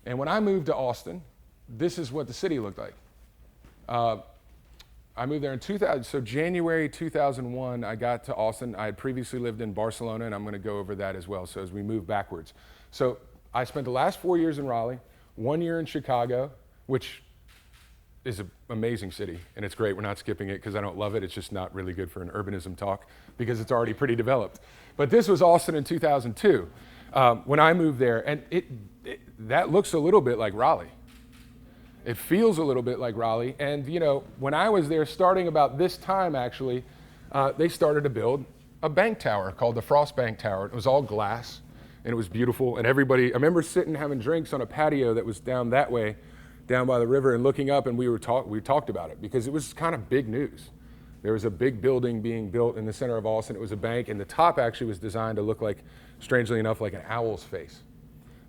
And when I moved to Austin, this is what the city looked like. I moved there in 2000, so January 2001, I got to Austin. I had previously lived in Barcelona, and I'm gonna go over that as well, so as we move backwards. So I spent the last 4 years in Raleigh, 1 year in Chicago, which is an amazing city, and it's great. We're not skipping it because I don't love it. It's just not really good for an urbanism talk because it's already pretty developed. But this was Austin in 2002 when I moved there, and that looks a little bit like Raleigh. It feels a little bit like Raleigh, and you know, when I was there, starting about this time actually, they started to build a bank tower called the Frost Bank Tower. It was all glass, and it was beautiful, and everybody, I remember sitting having drinks on a patio that was down that way, down by the river, and looking up, and we talked about it because it was kind of big news. There was a big building being built in the center of Austin. It was a bank, and the top actually was designed to look like, strangely enough, like an owl's face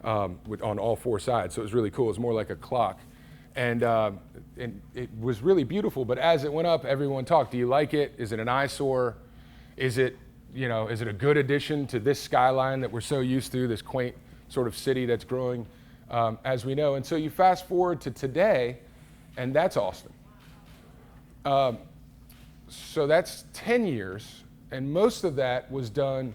on all four sides. So it was really cool. It was more like a clock. And it was really beautiful, but as it went up, everyone talked. Do you like it? Is it an eyesore? Is it a good addition to this skyline that we're so used to, this quaint sort of city that's growing as we know? And so you fast forward to today, and that's Austin. So that's 10 years, and most of that was done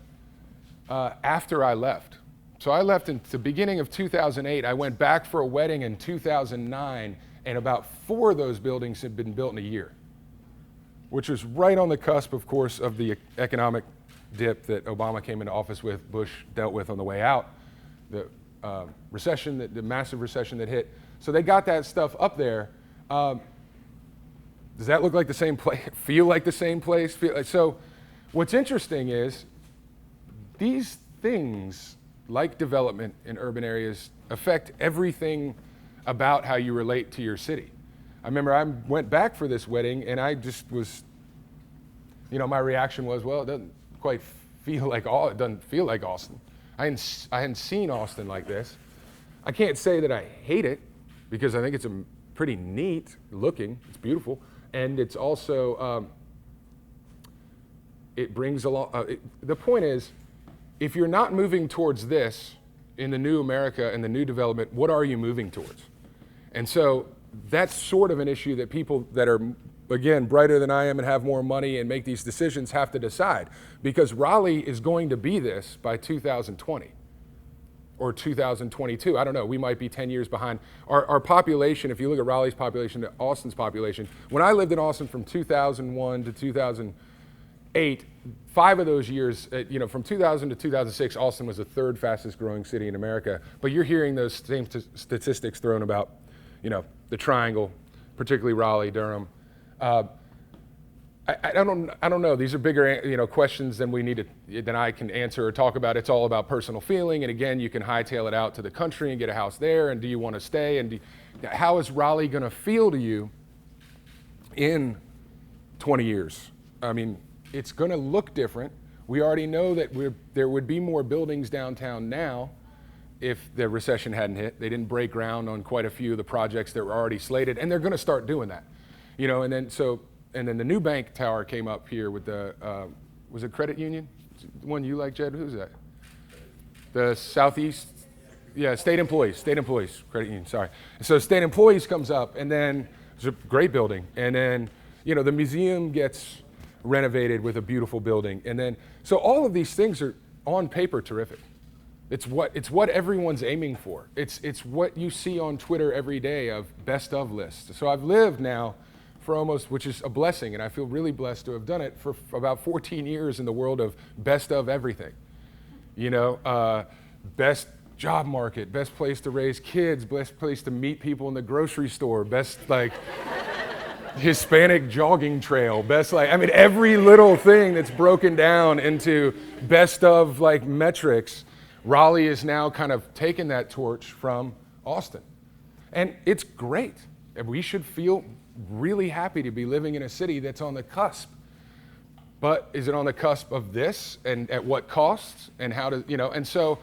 after I left. So I left in the beginning of 2008. I went back for a wedding in 2009, and about 4 of those buildings had been built in a year, which was right on the cusp, of course, of the economic dip that Obama came into office with, Bush dealt with on the way out, the recession, the massive recession that hit. So they got that stuff up there. Does that look like the same place? Feel like the same place? So what's interesting is these things, like development in urban areas, affect everything about how you relate to your city. I remember I went back for this wedding, and I just was, my reaction was, well, it doesn't quite feel like it doesn't feel like Austin. I hadn't seen Austin like this. I can't say that I hate it because I think it's pretty neat looking. It's beautiful, and it's also it brings along. The point is, if you're not moving towards this in the new America and the new development, what are you moving towards? And so that's sort of an issue that people that are, again, brighter than I am and have more money and make these decisions have to decide. Because Raleigh is going to be this by 2020 or 2022. I don't know, we might be 10 years behind. Our population, if you look at Raleigh's population to Austin's population, when I lived in Austin from 2001 to 2008, 5 of those years, from 2000 to 2006, Austin was the 3rd fastest growing city in America. But you're hearing those same statistics thrown about, the Triangle, particularly Raleigh, Durham. I don't know. These are bigger, questions than I can answer or talk about. It's all about personal feeling. And again, you can hightail it out to the country and get a house there. And do you want to stay? And how is Raleigh going to feel to you in 20 years? I mean, it's going to look different. We already know that there would be more buildings downtown now if the recession hadn't hit. They didn't break ground on quite a few of the projects that were already slated, and they're going to start doing that. And then the new bank tower came up here with the, was it Credit Union? The one you like, Jed? Who's that? The Southeast? Yeah, State Employees, Credit Union, sorry. So State Employees comes up, and then it's a great building. And then, the museum gets renovated with a beautiful building. And then, so all of these things are on paper terrific. It's what everyone's aiming for. It's what you see on Twitter every day of best of lists. So I've lived now for almost, which is a blessing, and I feel really blessed to have done it for about 14 years in the world of best of everything. Best job market, best place to raise kids, best place to meet people in the grocery store, best Hispanic jogging trail, every little thing that's broken down into best of metrics Raleigh is now kind of taking that torch from Austin. And it's great. And we should feel really happy to be living in a city that's on the cusp. But is it on the cusp of this, and at what costs, and how to, and so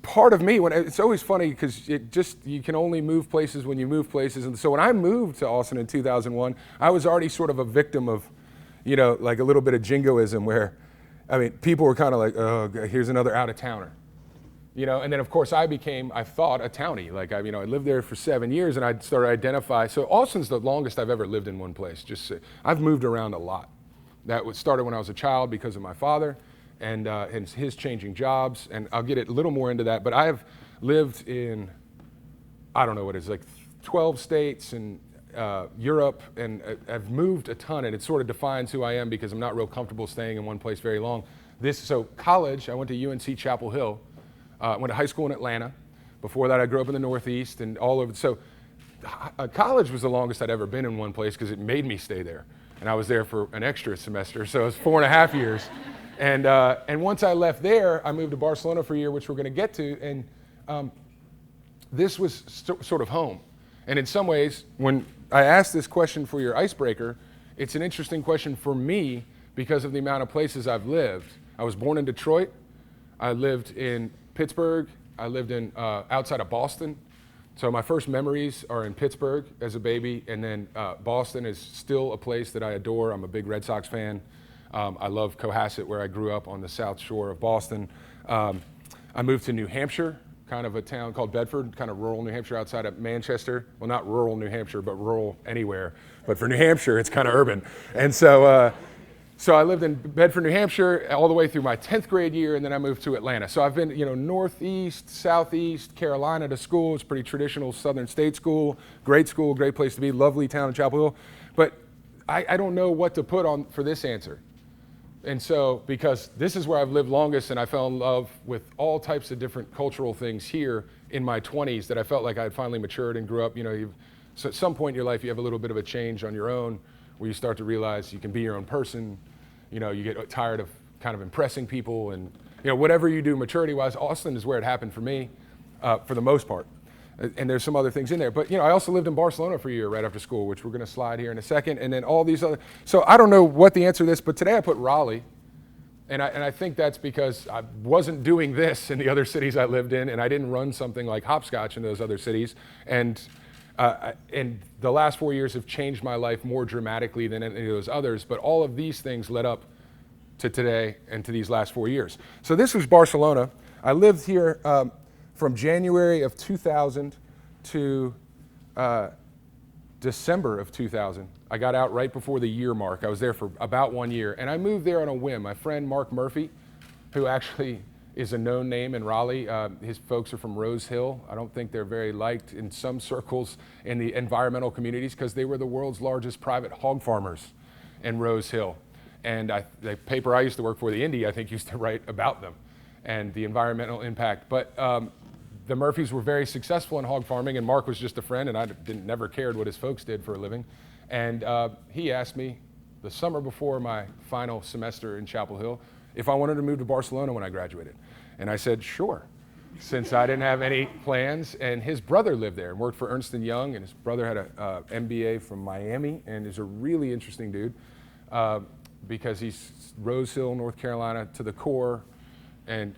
part of me, it's always funny because you can only move places when you move places. And so when I moved to Austin in 2001, I was already sort of a victim of, like a little bit of jingoism where, people were kind of like, oh, here's another out-of-towner. And then of course I thought a townie. Like I lived there for 7 years and I started to identify. So Austin's the longest I've ever lived in one place. I've moved around a lot. That started when I was a child because of my father and his changing jobs. And I'll get a little more into that. But I have lived in, I don't know what it is, like 12 states and Europe, and I've moved a ton, and it sort of defines who I am because I'm not real comfortable staying in one place very long. So college, I went to UNC Chapel Hill. Went to high school in Atlanta. Before that, I grew up in the Northeast and all over. So college was the longest I'd ever been in one place because it made me stay there. And I was there for an extra semester, so it was 4.5 years. And once I left there, I moved to Barcelona for a year, which we're going to get to. And this was sort of home. And in some ways, when I asked this question for your icebreaker, it's an interesting question for me because of the amount of places I've lived. I was born in Detroit. I lived in Pittsburgh. I lived in outside of Boston. So my first memories are in Pittsburgh as a baby, and then Boston is still a place that I adore. I'm a big Red Sox fan. I love Cohasset, where I grew up on the South Shore of Boston. I moved to New Hampshire, kind of a town called Bedford, kind of rural New Hampshire outside of Manchester. Well, not rural New Hampshire, but rural anywhere. But for New Hampshire, it's kind of urban. And so I lived in Bedford, New Hampshire, all the way through my 10th grade year, and then I moved to Atlanta. So I've been, Northeast, Southeast, Carolina to school. It's a pretty traditional Southern state school, great place to be, lovely town in Chapel Hill. But I don't know what to put on for this answer. And so, because this is where I've lived longest, and I fell in love with all types of different cultural things here in my 20s that I felt like I had finally matured and grew up. So at some point in your life, you have a little bit of a change on your own, where you start to realize you can be your own person. You get tired of kind of impressing people, and whatever you do maturity-wise. Austin is where it happened for me, for the most part. And there's some other things in there. But I also lived in Barcelona for a year right after school, which we're going to slide here in a second, and then all these other. So I don't know what the answer to this, but today I put Raleigh, and I think that's because I wasn't doing this in the other cities I lived in, and I didn't run something like Hopscotch in those other cities, and the last 4 years have changed my life more dramatically than any of those others, but all of these things led up to today and to these last 4 years. So this was Barcelona. I lived here from January of 2000 to December of 2000. I got out right before the year mark. I was there for about 1 year, and I moved there on a whim. My friend Mark Murphy, who actually is a known name in Raleigh. His folks are from Rose Hill. I don't think they're very liked in some circles in the environmental communities because they were the world's largest private hog farmers in Rose Hill. And the paper I used to work for, the Indy, I think used to write about them and the environmental impact. But the Murphys were very successful in hog farming, and Mark was just a friend, and I never cared what his folks did for a living. And he asked me the summer before my final semester in Chapel Hill if I wanted to move to Barcelona when I graduated. And I said, sure, since I didn't have any plans. And his brother lived there and worked for Ernst & Young, and his brother had an MBA from Miami and is a really interesting dude because he's Rose Hill, North Carolina to the core, and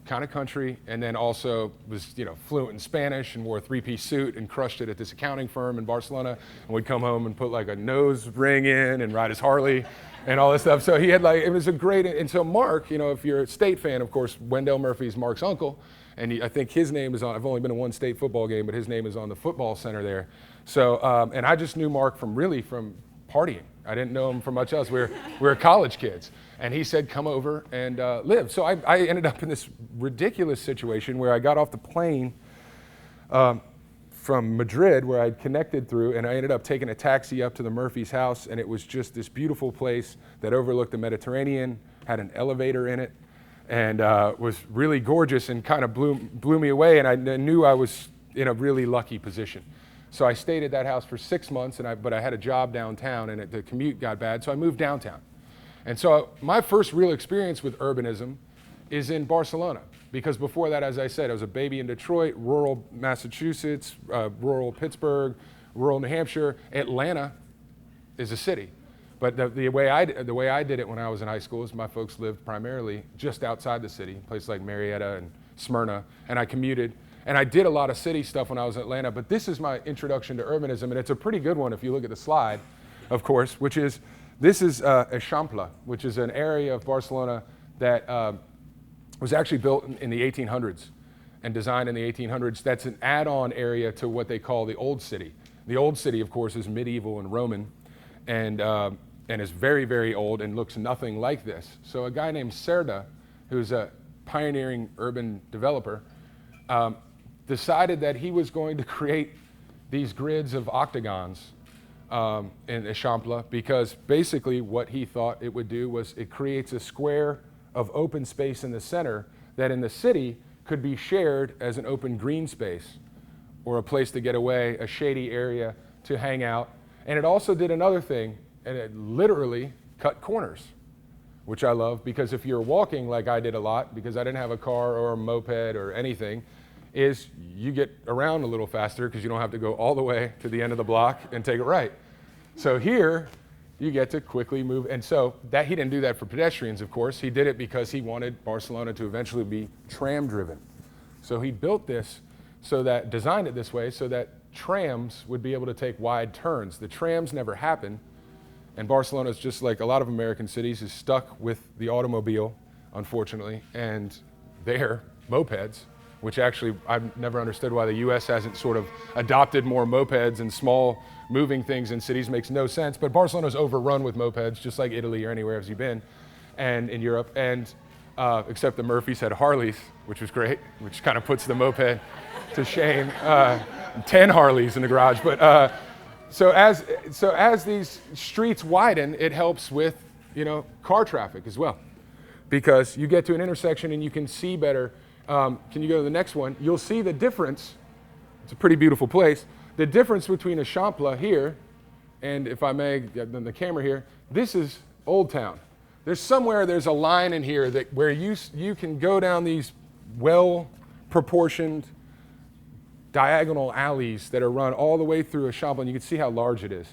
kind of country, and then also was, fluent in Spanish and wore a three-piece suit and crushed it at this accounting firm in Barcelona, and would come home and put like a nose ring in and ride his Harley and all this stuff. So he had it was a great, and so Mark, if you're a State fan, of course, Wendell Murphy's Mark's uncle, and I think his name is on, I've only been to one State football game, but his name is on the football center there. So, and I just knew Mark from partying. I didn't know him from much else. We were college kids. And he said, come over and live. So I ended up in this ridiculous situation where I got off the plane from Madrid, where I'd connected through, and I ended up taking a taxi up to the Murphy's house, and it was just this beautiful place that overlooked the Mediterranean, had an elevator in it, and was really gorgeous and kind of blew me away, and I knew I was in a really lucky position. So I stayed at that house for 6 months, but I had a job downtown, and the commute got bad, so I moved downtown. And so my first real experience with urbanism is in Barcelona. Because before that, as I said, I was a baby in Detroit, rural Massachusetts, rural Pittsburgh, rural New Hampshire. Atlanta is a city. But the way I did it when I was in high school is my folks lived primarily just outside the city, places like Marietta and Smyrna, and I commuted. And I did a lot of city stuff when I was in Atlanta, but this is my introduction to urbanism, and it's a pretty good one if you look at the slide, of course, this is Eixample, which is an area of Barcelona that was actually built in the 1800s and designed in the 1800s. That's an add-on area to what they call the Old City. The Old City, of course, is medieval and Roman, and is very, very old and looks nothing like this. So a guy named Cerda, who's a pioneering urban developer, decided that he was going to create these grids of octagons in Eixample, because basically what he thought it would do was it creates a square of open space in the center that in the city could be shared as an open green space or a place to get away, a shady area to hang out. And it also did another thing, and it literally cut corners, which I love, because if you're walking like I did a lot, because I didn't have a car or a moped or anything, is you get around a little faster because you don't have to go all the way to the end of the block and take it right. So here, you get to quickly move. And so that he didn't do that for pedestrians, of course. He did it because he wanted Barcelona to eventually be tram driven. So he built this designed it this way so that trams would be able to take wide turns. The trams never happened. And Barcelona is just like a lot of American cities, is stuck with the automobile, unfortunately, and their mopeds, which actually I've never understood why the US hasn't sort of adopted more mopeds and small moving things in cities. Makes no sense. But Barcelona's overrun with mopeds, just like Italy or anywhere else you've been, and in Europe. And except the Murphys had Harleys, which was great, which kind of puts the moped to shame. 10 Harleys in the garage. But so as these streets widen, it helps with car traffic as well, because you get to an intersection and you can see better. Can you go to the next one? You'll see the difference. It's a pretty beautiful place. The difference between Eixample here, and if I may, then the camera here, this is Old Town. There's a line in here where you can go down these well-proportioned diagonal alleys that are run all the way through Eixample, and you can see how large it is.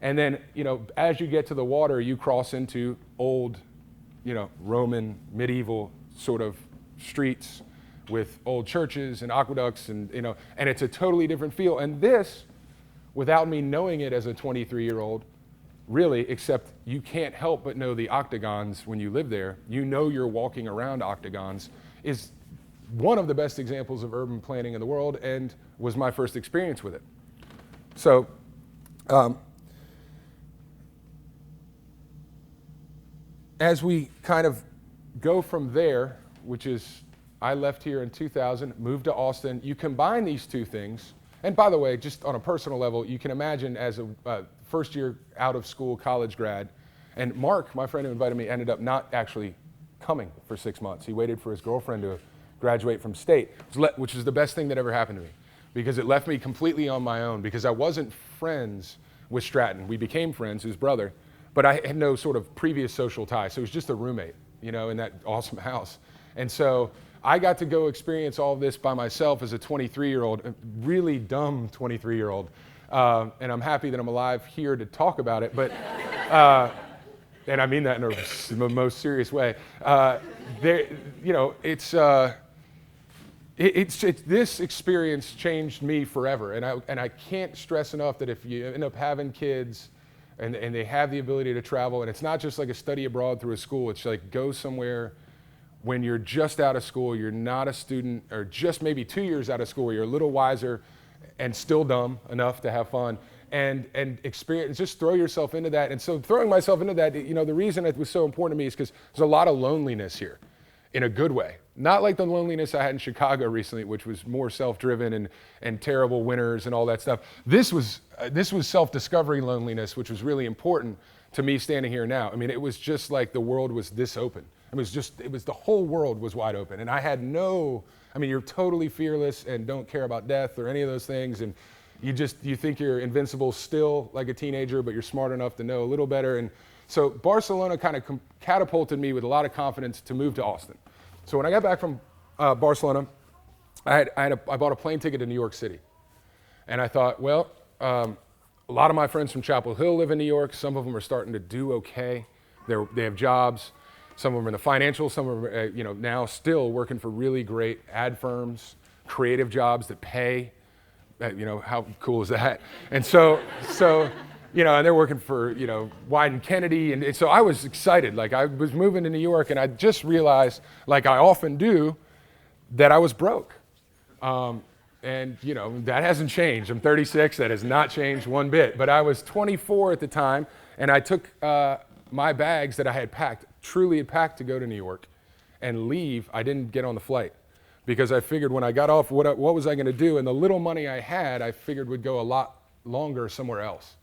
And then, as you get to the water, you cross into old, Roman, medieval sort of streets with old churches and aqueducts, and it's a totally different feel. And this, without me knowing it as a 23-year-old, really, except you can't help but know the octagons when you live there, you're walking around octagons, is one of the best examples of urban planning in the world, and was my first experience with it. So, as we kind of go from there, which is, I left here in 2000, moved to Austin. You combine these two things, and by the way, just on a personal level, you can imagine as a first year out of school college grad, and Mark, my friend who invited me, ended up not actually coming for 6 months. He waited for his girlfriend to graduate from state, which is the best thing that ever happened to me, because it left me completely on my own, because I wasn't friends with Stratton. We became friends, his brother, but I had no sort of previous social ties, so it was just a roommate, in that awesome house. And so I got to go experience all of this by myself as a 23-year-old, a really dumb 23-year-old, and I'm happy that I'm alive here to talk about it, but, and I mean that in the most serious way. This experience changed me forever, and I can't stress enough that if you end up having kids and they have the ability to travel, and it's not just like a study abroad through a school, it's like go somewhere when you're just out of school, you're not a student, or just maybe 2 years out of school, where you're a little wiser and still dumb enough to have fun, and experience, just throw yourself into that. And so throwing myself into that, the reason it was so important to me is because there's a lot of loneliness here, in a good way. Not like the loneliness I had in Chicago recently, which was more self-driven and terrible winters and all that stuff. This was self-discovery loneliness, which was really important to me standing here now. I mean, it was just like the world was this open. It was the whole world was wide open. And I had you're totally fearless and don't care about death or any of those things. And you think you're invincible still like a teenager, but you're smart enough to know a little better. And so Barcelona kind of catapulted me with a lot of confidence to move to Austin. So when I got back from Barcelona, I bought a plane ticket to New York City. And I thought, well, a lot of my friends from Chapel Hill live in New York. Some of them are starting to do okay. They have jobs. Some of them are in the financial, some of them are, now still working for really great ad firms, creative jobs that pay. How cool is that? And so, and they're working for, Wyden Kennedy. And so I was excited. Like, I was moving to New York, and I just realized, like I often do, that I was broke. And that hasn't changed. I'm 36, that has not changed one bit. But I was 24 at the time, and I took my bags that I had packed, truly had packed to go to New York and leave. I didn't get on the flight because I figured when I got off, what was I gonna do? And the little money I had, I figured would go a lot longer somewhere else.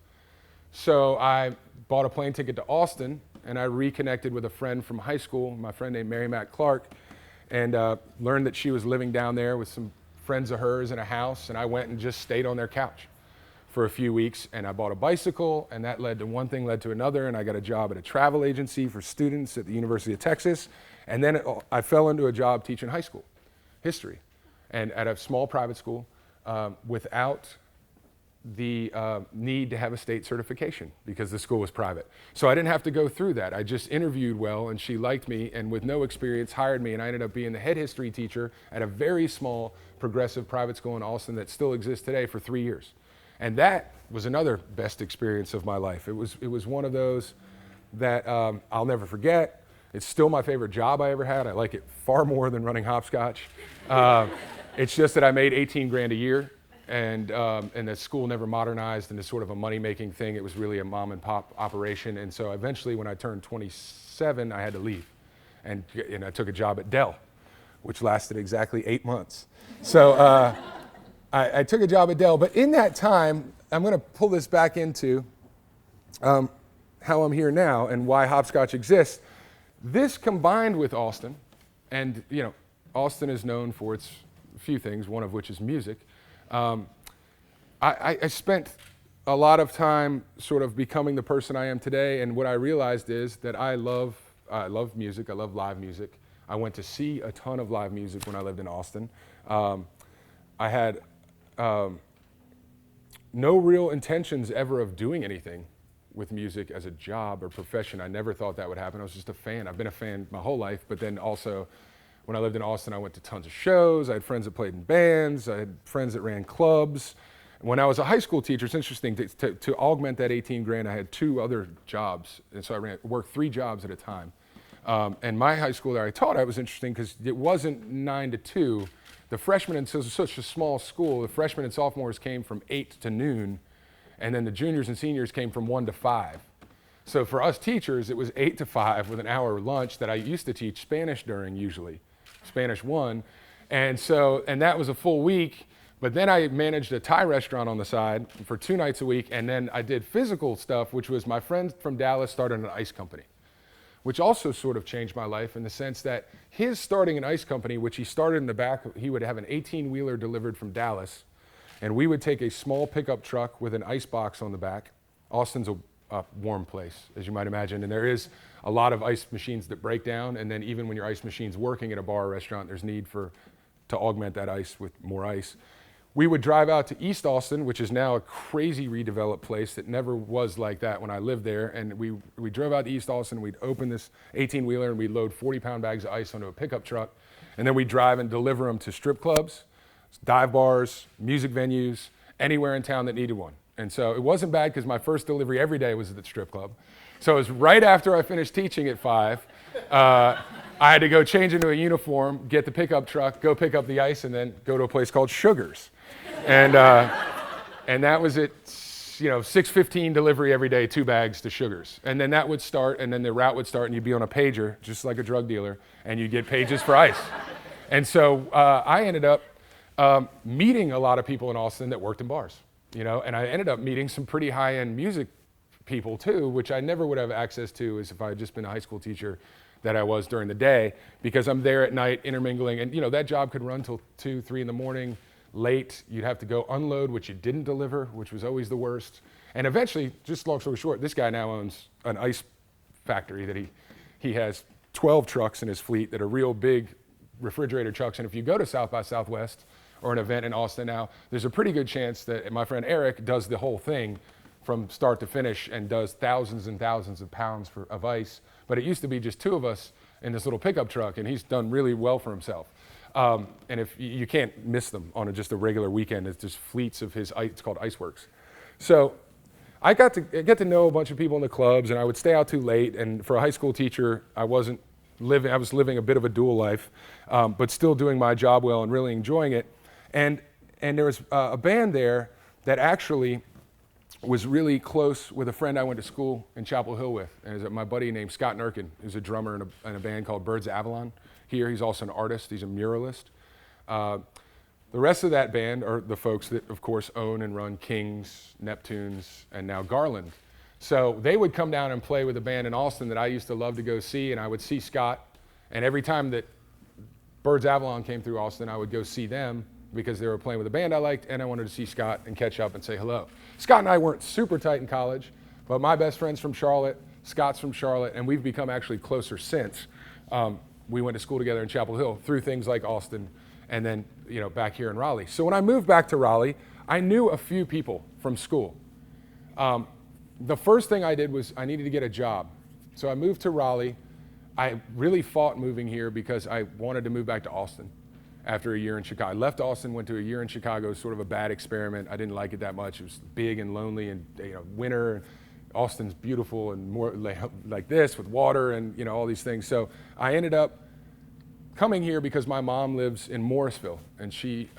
So I bought a plane ticket to Austin, and I reconnected with a friend from high school, my friend named Mary Matt Clark, and learned that she was living down there with some friends of hers in a house, and I went and just stayed on their couch for a few weeks, and I bought a bicycle, and that led to one thing led to another, and I got a job at a travel agency for students at the University of Texas, and then I fell into a job teaching high school history, and at a small private school without the need to have a state certification because the school was private. So I didn't have to go through that. I just interviewed well, and she liked me, and with no experience hired me, and I ended up being the head history teacher at a very small progressive private school in Austin that still exists today for 3 years. And that was another best experience of my life. It was one of those that I'll never forget. It's still my favorite job I ever had. I like it far more than running Hopscotch. It's just that I made 18 grand a year, and the school never modernized into sort of a money-making thing. It was really a mom and pop operation. And so eventually when I turned 27, I had to leave. And I took a job at Dell, which lasted exactly 8 months. So I took a job at Dell, but in that time, I'm going to pull this back into how I'm here now and why Hopscotch exists. This combined with Austin, and Austin is known for its few things, one of which is music. I spent a lot of time sort of becoming the person I am today, and what I realized is that I love music. I love live music. I went to see a ton of live music when I lived in Austin. I had no real intentions ever of doing anything with music as a job or profession. I never thought that would happen. I was just a fan. I've been a fan my whole life, but then also when I lived in Austin, I went to tons of shows. I had friends that played in bands. I had friends that ran clubs. When I was a high school teacher, it's interesting, to augment that 18 grand, I had 2 other jobs. And so I worked 3 jobs at a time. And my high school that I taught at was interesting because it wasn't 9 to 2. The freshmen, and so it was such a small school, the freshmen and sophomores came from 8 to noon, and then the juniors and seniors came from 1 to 5. So for us teachers, it was 8 to 5 with an hour lunch that I used to teach Spanish during usually, Spanish 1. And that was a full week, but then I managed a Thai restaurant on the side for 2 nights a week, and then I did physical stuff, which was my friend from Dallas started an ice company, which also sort of changed my life in the sense that his starting an ice company, which he started in the back, he would have an 18-wheeler delivered from Dallas, and we would take a small pickup truck with an ice box on the back. Austin's a warm place, as you might imagine, and there is a lot of ice machines that break down, and then even when your ice machine's working at a bar or restaurant, there's need to augment that ice with more ice. We would drive out to East Austin, which is now a crazy redeveloped place that never was like that when I lived there. And we drove out to East Austin, we'd open this 18-wheeler and we'd load 40-pound bags of ice onto a pickup truck. And then we'd drive and deliver them to strip clubs, dive bars, music venues, anywhere in town that needed one. And so it wasn't bad because my first delivery every day was at the strip club. So it was right after I finished teaching at 5. I had to go change into a uniform, get the pickup truck, go pick up the ice, and then go to a place called Sugar's. And that was at 6:15 delivery every day, 2 bags to Sugar's. And then that would start, and then the route would start, and you'd be on a pager, just like a drug dealer, and you'd get pages for ice. And so I ended up meeting a lot of people in Austin that worked in bars, and I ended up meeting some pretty high-end music people too, which I never would have access to as if I had just been a high school teacher that I was during the day, because I'm there at night intermingling, and that job could run till 2, 3 in the morning. Late, you'd have to go unload what you didn't deliver, which was always the worst. And eventually, just long story short, this guy now owns an ice factory that he has 12 trucks in his fleet that are real big refrigerator trucks. And if you go to South by Southwest or an event in Austin now, there's a pretty good chance that my friend Eric does the whole thing from start to finish and does thousands and thousands of pounds of ice. But it used to be just two of us in this little pickup truck, and he's done really well for himself. And if you can't miss them on just a regular weekend, it's just fleets of his ice. It's called Iceworks. So I get to know a bunch of people in the clubs, and I would stay out too late. And for a high school teacher, I was living a bit of a dual life, but still doing my job well and really enjoying it. And there was a band there that actually was really close with a friend I went to school in Chapel Hill with, and is my buddy named Scott Nurkin, who's a drummer in a band called Birds of Avalon. Here, he's also an artist. He's a muralist. The rest of that band are the folks that, of course, own and run Kings, Neptunes, and now Garland. So they would come down and play with a band in Austin that I used to love to go see, and I would see Scott. And every time that Birds of Avalon came through Austin, I would go see them because they were playing with a band I liked, and I wanted to see Scott and catch up and say hello. Scott and I weren't super tight in college, but my best friend's from Charlotte, Scott's from Charlotte, and we've become actually closer since. We went to school together in Chapel Hill through things like Austin, and then back here in Raleigh. So when I moved back to Raleigh, I knew a few people from school. The first thing I did was I needed to get a job. So I moved to Raleigh. I really fought moving here because I wanted to move back to Austin after a year in Chicago. I left Austin, went to a year in Chicago, sort of a bad experiment. I didn't like it that much. It was big and lonely and winter. Austin's beautiful and more like this with water and all these things. So I ended up coming here because my mom lives in Morrisville, and she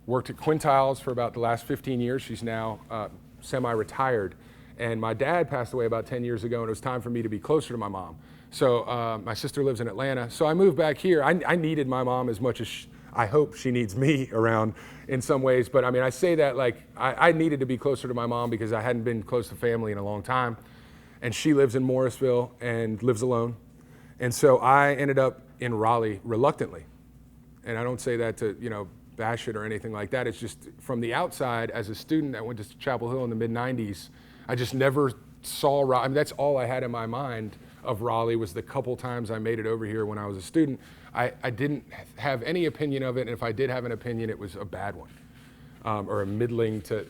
worked at Quintiles for about the last 15 years. She's now semi-retired. And my dad passed away about 10 years ago, and it was time for me to be closer to my mom. So my sister lives in Atlanta. So I moved back here. I needed my mom as much as I hope she needs me around in some ways. But I mean, I say that like I needed to be closer to my mom because I hadn't been close to family in a long time. And she lives in Morrisville and lives alone. And so I ended up in Raleigh reluctantly. And I don't say that to, bash it or anything like that. It's just from the outside, as a student that went to Chapel Hill in the mid-90s, I just never saw Raleigh. I mean, that's all I had in my mind of Raleigh was the couple times I made it over here when I was a student. I didn't have any opinion of it, and if I did have an opinion, it was a bad one, or a middling to,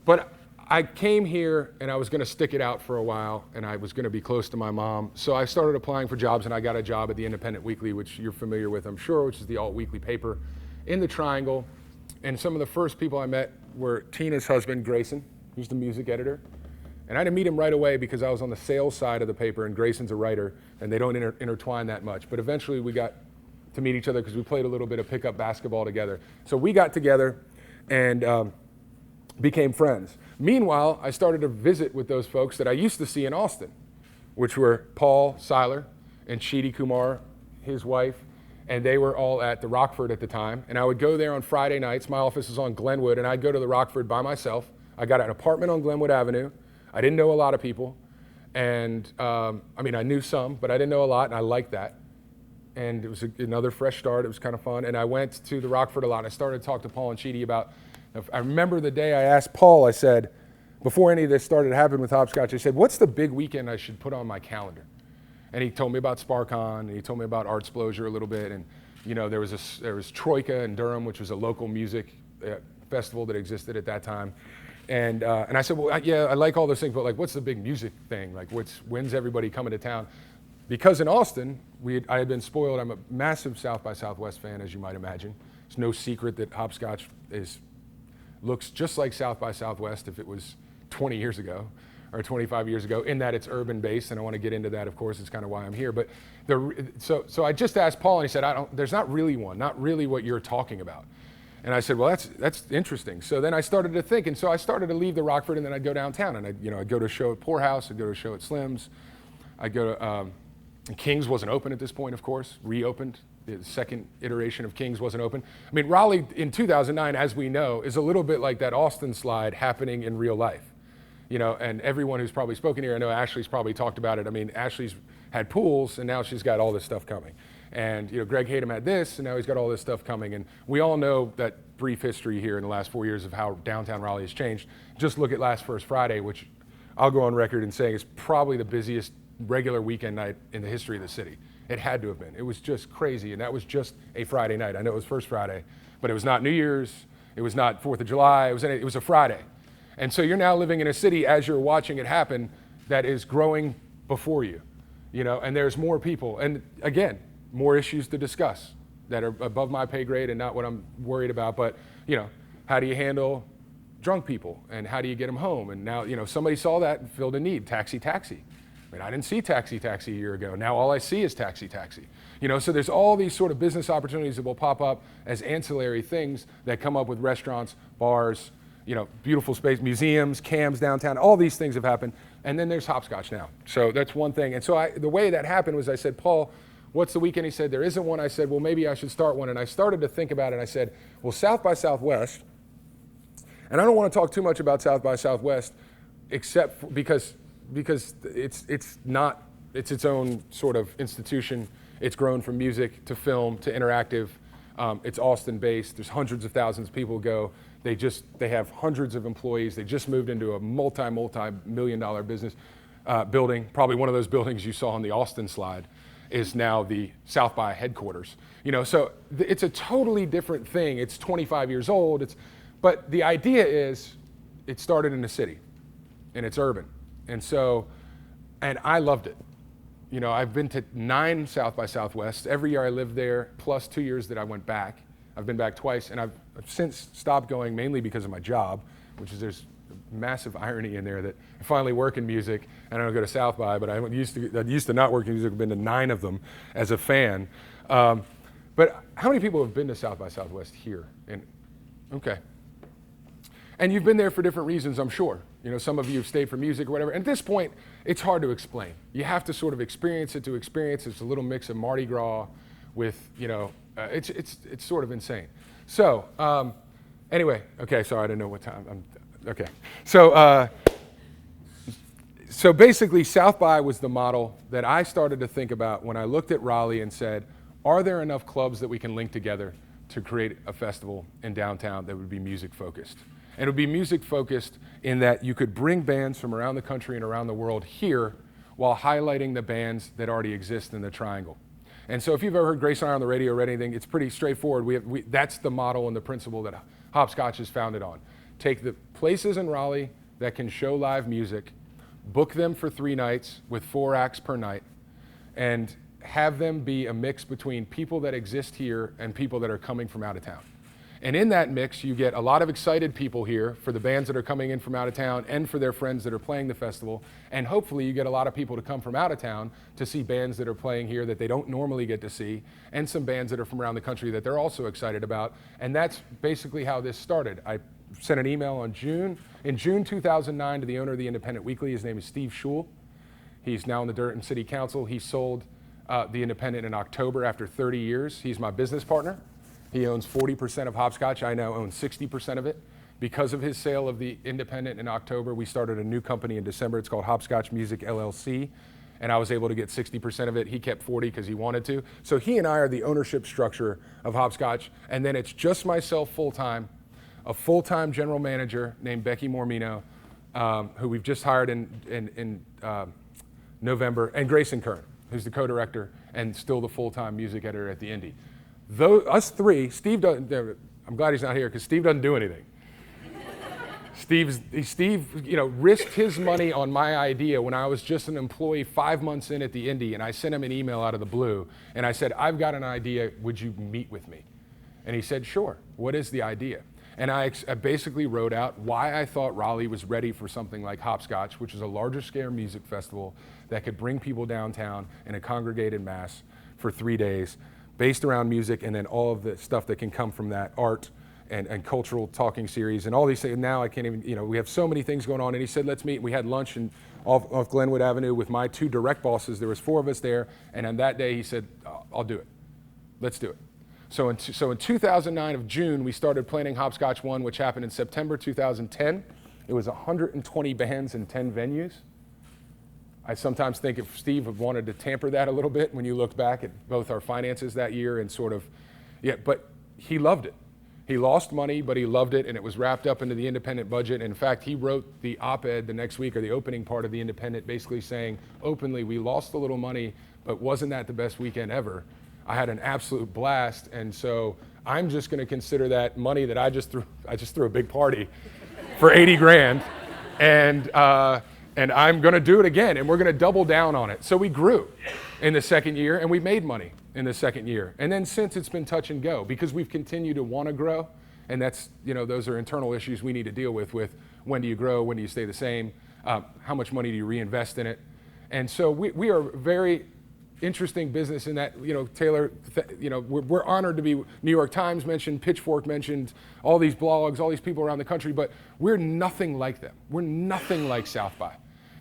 but I came here and I was gonna stick it out for a while, and I was gonna be close to my mom. So I started applying for jobs, and I got a job at the Independent Weekly, which you're familiar with, I'm sure, which is the alt-weekly paper in the Triangle. And some of the first people I met were Tina's husband, Grayson, who's the music editor. And I didn't meet him right away because I was on the sales side of the paper, and Grayson's a writer, and they don't intertwine that much. But eventually we got to meet each other because we played a little bit of pickup basketball together. So we got together and became friends. Meanwhile, I started to visit with those folks that I used to see in Austin, which were Paul Seiler and Chidi Kumar, his wife, and they were all at the Rockford at the time. And I would go there on Friday nights. My office is on Glenwood, and I'd go to the Rockford by myself. I got an apartment on Glenwood Avenue. I didn't know a lot of people, and I knew some, but I didn't know a lot, and I liked that. And it was another fresh start. It was kind of fun. And I went to the Rockford a lot. I started to talk to Paul and Chidi about, I remember the day I asked Paul, I said, before any of this started to happen with Hopscotch, I said, what's the big weekend I should put on my calendar? And he told me about SparCon, and he told me about Artsplosion a little bit, and there was Troika in Durham, which was a local music festival that existed at that time. And I said, well, yeah, I like all those things, but like, what's the big music thing? Like, when's everybody coming to town? Because in Austin, I had been spoiled. I'm a massive South by Southwest fan, as you might imagine. It's no secret that Hopscotch looks just like South by Southwest if it was 20 years ago or 25 years ago, in that it's urban based, and I want to get into that, of course. It's kind of why I'm here. But so I just asked Paul, and he said, there's not really one, not really what you're talking about. And I said, well, that's interesting. So then I started to think, and so I started to leave the Rockford, and then I'd go downtown, and I'd go to a show at Poorhouse, I'd go to a show at Slim's, I'd go to, King's wasn't open at this point, of course, reopened. The second iteration of King's wasn't open. I mean, Raleigh in 2009, as we know, is a little bit like that Austin slide happening in real life. And everyone who's probably spoken here, I know Ashley's probably talked about it. I mean, Ashley's had pools, and now she's got all this stuff coming. And Greg Hayden had this, and now he's got all this stuff coming. And we all know that brief history here in the last 4 years of how downtown Raleigh has changed. Just look at last First Friday, which I'll go on record in saying is probably the busiest regular weekend night in the history of the city. It had to have been. It was just crazy, and that was just a Friday night. I know it was First Friday, but it was not New Year's. It was not 4th of July. It was a Friday. And so you're now living in a city as you're watching it happen that is growing before you, and there's more people. And again, more issues to discuss that are above my pay grade and not what I'm worried about. But, how do you handle drunk people and how do you get them home? And now, somebody saw that and filled a need, taxi. I mean, I didn't see taxi a year ago. Now all I see is taxi. So there's all these sort of business opportunities that will pop up as ancillary things that come up with restaurants, bars, beautiful space, museums, cams downtown, all these things have happened. And then there's Hopscotch now. So that's one thing. And so the way that happened was I said, Paul, what's the weekend? He said, there isn't one. I said, well, maybe I should start one. And I started to think about it. And I said, well, South by Southwest, and I don't want to talk too much about South by Southwest, except because it's its own sort of institution. It's grown from music to film to interactive. It's Austin based. There's hundreds of thousands of people who go. They have hundreds of employees. They just moved into a multi-million-dollar business building. Probably one of those buildings you saw on the Austin slide is now the South by headquarters. So it's a totally different thing. It's 25 years old. But the idea is it started in the city and it's urban. And I loved it. I've been to 9 South by Southwest. Every year I lived there, plus 2 years that I went back. I've been back twice, and I've since stopped going mainly because of my job, there's massive irony in there that I finally work in music, and I don't go to South by, but I used to not work in music. I've been to 9 of them as a fan. But how many people have been to South by Southwest here? Okay. And you've been there for different reasons, I'm sure. Some of you have stayed for music or whatever. And at this point, it's hard to explain. You have to sort of experience it to experience it. It's a little mix of Mardi Gras with, it's sort of insane. So anyway, okay, sorry, I didn't know what time. Okay. So basically, South by was the model that I started to think about when I looked at Raleigh and said, are there enough clubs that we can link together to create a festival in downtown that would be music focused? And it would be music focused in that you could bring bands from around the country and around the world here while highlighting the bands that already exist in the Triangle. And so if you've ever heard Grace and I on the radio or anything, it's pretty straightforward. That's the model and the principle that Hopscotch is founded on. Take the places in Raleigh that can show live music, book them for 3 nights with 4 acts per night, and have them be a mix between people that exist here and people that are coming from out of town. And in that mix, you get a lot of excited people here for the bands that are coming in from out of town and for their friends that are playing the festival. And hopefully you get a lot of people to come from out of town to see bands that are playing here that they don't normally get to see, and some bands that are from around the country that they're also excited about. And that's basically how this started. I sent an email in June 2009 to the owner of the Independent Weekly. His name is Steve Schul. He's now in the Durham City Council. He sold the Independent in October after 30 years. He's my business partner. He owns 40% of Hopscotch. I now own 60% of it. Because of his sale of the Independent in October, we started a new company in December. It's called Hopscotch Music LLC, and I was able to get 60% of it. He kept 40 because he wanted to. So he and I are the ownership structure of Hopscotch, and then it's just myself full-time, a full-time general manager named Becky Mormino, who we've just hired in November, and Grayson Kern, who's the co-director and still the full-time music editor at the Indie. Us 3, Steve doesn't, I'm glad he's not here because Steve doesn't do anything. Steve, risked his money on my idea when I was just an employee 5 months in at the Indie, and I sent him an email out of the blue, and I said, I've got an idea, would you meet with me? And he said, sure, what is the idea? And I basically wrote out why I thought Raleigh was ready for something like Hopscotch, which is a larger scale music festival that could bring people downtown in a congregated mass for 3 days, based around music, and then all of the stuff that can come from that, art and cultural talking series and all these things. Now I can't even, we have so many things going on. And he said, let's meet. We had lunch off Glenwood Avenue with my 2 direct bosses. There was 4 of us there. And on that day, he said, I'll do it. Let's do it. So in 2009 of June, we started planning Hopscotch 1, which happened in September 2010. It was 120 bands in 10 venues. I sometimes think if Steve had wanted to tamper that a little bit when you look back at both our finances that year and but he loved it. He lost money, but he loved it, and it was wrapped up into the Independent budget. In fact, he wrote the op-ed the next week, or the opening part of the Independent, basically saying openly, we lost a little money, but wasn't that the best weekend ever? I had an absolute blast, and so I'm just going to consider that money that I just threw a big party for 80 grand, and I'm going to do it again, and we're going to double down on it. So we grew in the second year, and we made money in the second year. And then since, it's been touch and go, because we've continued to want to grow, and that's, those are internal issues we need to deal with when do you grow, when do you stay the same, how much money do you reinvest in it. And so we are very interesting business in that, Taylor, we're honored to be, New York Times mentioned, Pitchfork mentioned, all these blogs, all these people around the country, but we're nothing like them. We're nothing like South by.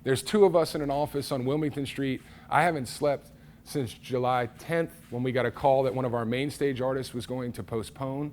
There's 2 of us in an office on Wilmington Street. I haven't slept since July 10th when we got a call that one of our main stage artists was going to postpone,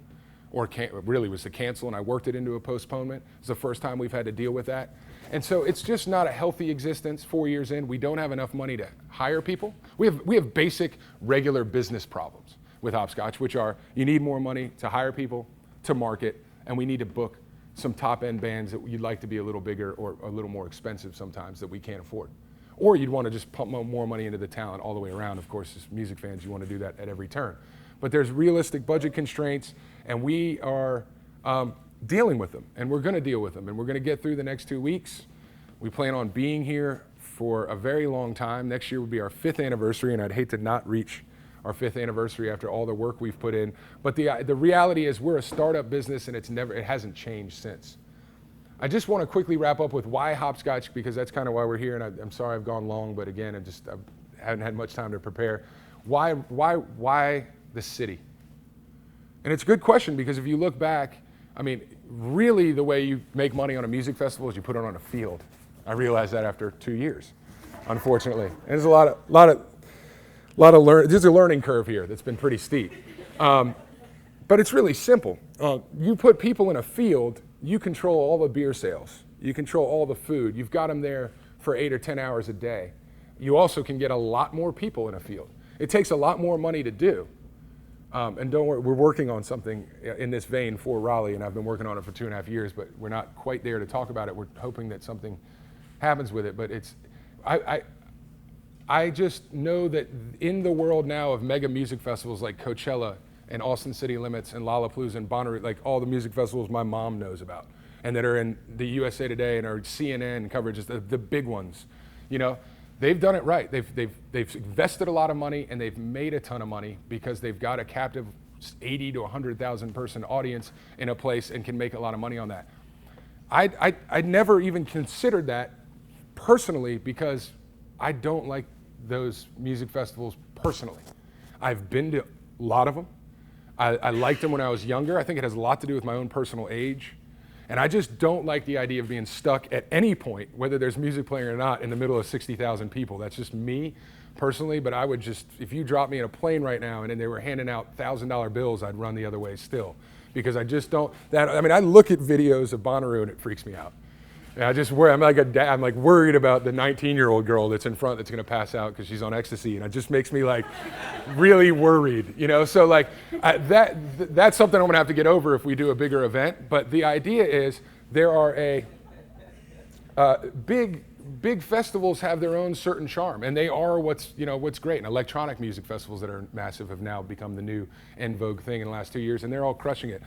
or really was to cancel, and I worked it into a postponement. It's the first time we've had to deal with that. And so it's just not a healthy existence 4 years in. We don't have enough money to hire people. We have basic, regular business problems with Hopscotch, which are you need more money to hire people, to market, and we need to book some top-end bands that you'd like to be a little bigger or a little more expensive sometimes that we can't afford. Or you'd want to just pump more money into the talent all the way around. Of course, as music fans, you want to do that at every turn. But there's realistic budget constraints, and we are dealing with them, and we're going to deal with them, and we're going to get through the next 2 weeks. We plan on being here for a very long time. Next year will be our 5th anniversary, and I'd hate to not reach our 5th anniversary after all the work we've put in. But the reality is we're a startup business, and it hasn't changed since. I just want to quickly wrap up with why Hopscotch, because that's kind of why we're here, and I'm sorry I've gone long, but again, I haven't had much time to prepare. Why the city? And it's a good question, because if you look back, I mean, really the way you make money on a music festival is you put it on a field. I realized that after 2 years, unfortunately. And there's a lot of there's a learning curve here that's been pretty steep. But it's really simple. You put people in a field, you control all the beer sales. You control all the food. You've got them there for 8 or 10 hours a day. You also can get a lot more people in a field. It takes a lot more money to do. And don't worry, we're working on something in this vein for Raleigh, and I've been working on it for 2.5 years, but we're not quite there to talk about it. We're hoping that something happens with it, but I just know that in the world now of mega music festivals like Coachella and Austin City Limits and Lollapalooza and Bonnaroo, like all the music festivals my mom knows about, and that are in the USA Today and our CNN coverages, the big ones, they've done it right. They've invested a lot of money, and they've made a ton of money because they've got a captive 80 to 100,000 person audience in a place and can make a lot of money on that. I never even considered that personally because I don't like those music festivals personally. I've been to a lot of them. I liked them when I was younger. I think it has a lot to do with my own personal age. And I just don't like the idea of being stuck at any point, whether there's music playing or not, in the middle of 60,000 people. That's just me personally, but I would just, if you dropped me in a plane right now and then they were handing out $1,000 bills, I'd run the other way still. Because I just don't, I look at videos of Bonnaroo and it freaks me out. And I just worry, I'm like a dad, I'm like worried about the 19-year-old girl that's in front that's gonna pass out because she's on ecstasy, and it just makes me like really worried, So like that's something I'm gonna have to get over if we do a bigger event. But the idea is there are big festivals have their own certain charm, and they are what's great. And electronic music festivals that are massive have now become the new en vogue thing in the last 2 years, and they're all crushing it.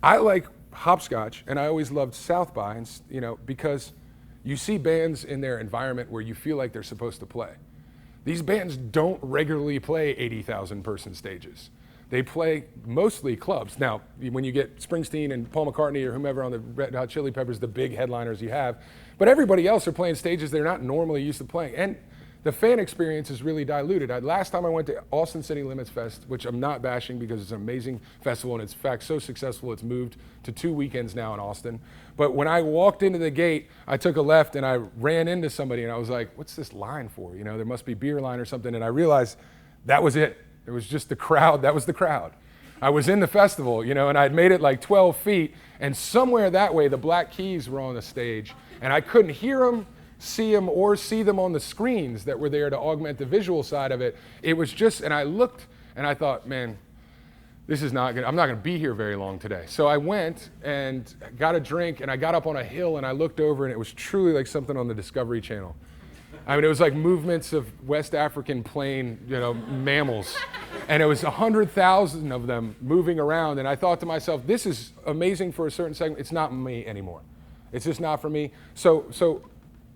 I like Hopscotch, and I always loved South by, because you see bands in their environment where you feel like they're supposed to play. These bands don't regularly play 80,000 person stages. They play mostly clubs. Now, when you get Springsteen and Paul McCartney or whomever on the Red Hot Chili Peppers, the big headliners you have, but everybody else are playing stages they're not normally used to playing. And the fan experience is really diluted. Last time I went to Austin City Limits Fest, which I'm not bashing because it's an amazing festival and it's in fact so successful it's moved to 2 weekends now in Austin. But when I walked into the gate, I took a left and I ran into somebody and I was like, what's this line for? There must be beer line or something. And I realized that was it. It was just the crowd. That was the crowd. I was in the festival, and I'd made it like 12 feet, and somewhere that way the Black Keys were on the stage, and I couldn't hear them, see them, or see them on the screens that were there to augment the visual side of it. It was just, and I looked, and I thought, man, I'm not gonna be here very long today. So I went and got a drink, and I got up on a hill, and I looked over, and it was truly like something on the Discovery Channel. I mean, it was like movements of West African plain, mammals. And it was 100,000 of them moving around. And I thought to myself, this is amazing for a certain segment. It's not me anymore. It's just not for me. So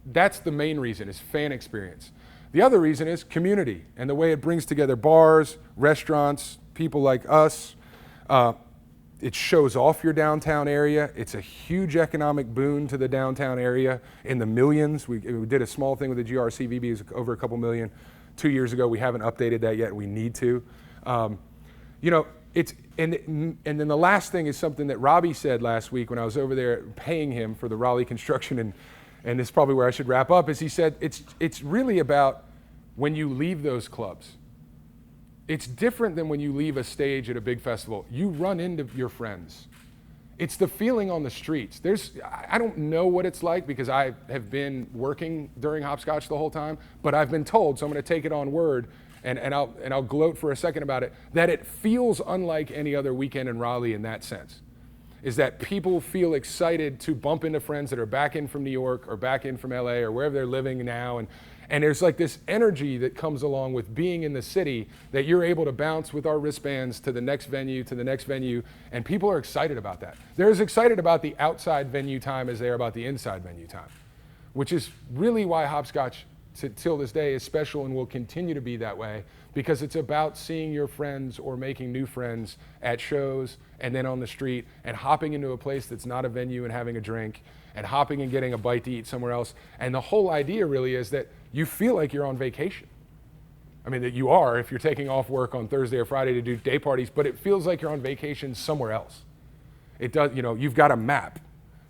that's the main reason, is fan experience. The other reason is community and the way it brings together bars, restaurants, people like us. It shows off your downtown area. It's a huge economic boon to the downtown area in the millions. We did a small thing with the GRCVB, it was over a couple million 2 years ago. We haven't updated that yet. We need to. And then the last thing is something that Robbie said last week when I was over there paying him for the Raleigh construction, and this is probably where I should wrap up, is he said it's really about when you leave those clubs. It's different than when you leave a stage at a big festival. You run into your friends. It's the feeling on the streets. I don't know what it's like because I have been working during Hopscotch the whole time, but I've been told, so I'm going to take it on word, and I'll gloat for a second about it, that it feels unlike any other weekend in Raleigh in that sense, is that people feel excited to bump into friends that are back in from New York or back in from LA or wherever they're living now, and there's like this energy that comes along with being in the city that you're able to bounce with our wristbands to the next venue, and people are excited about that. They're as excited about the outside venue time as they are about the inside venue time, which is really why Hopscotch till this day is special and will continue to be that way, because it's about seeing your friends or making new friends at shows and then on the street and hopping into a place that's not a venue and having a drink and hopping and getting a bite to eat somewhere else. And the whole idea really is that you feel like you're on vacation. I mean, that you are if you're taking off work on Thursday or Friday to do day parties, but it feels like you're on vacation somewhere else. It does, you've got a map.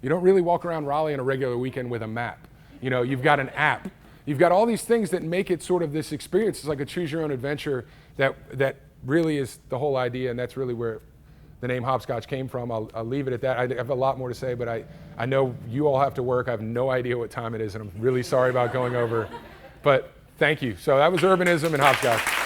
You don't really walk around Raleigh on a regular weekend with a map. You've got an app. You've got all these things that make it sort of this experience. It's like a choose your own adventure that really is the whole idea, and that's really where the name Hopscotch came from. I'll leave it at that. I have a lot more to say, but I know you all have to work. I have no idea what time it is, and I'm really sorry about going over. But thank you. So that was Urbanism and Hopscotch.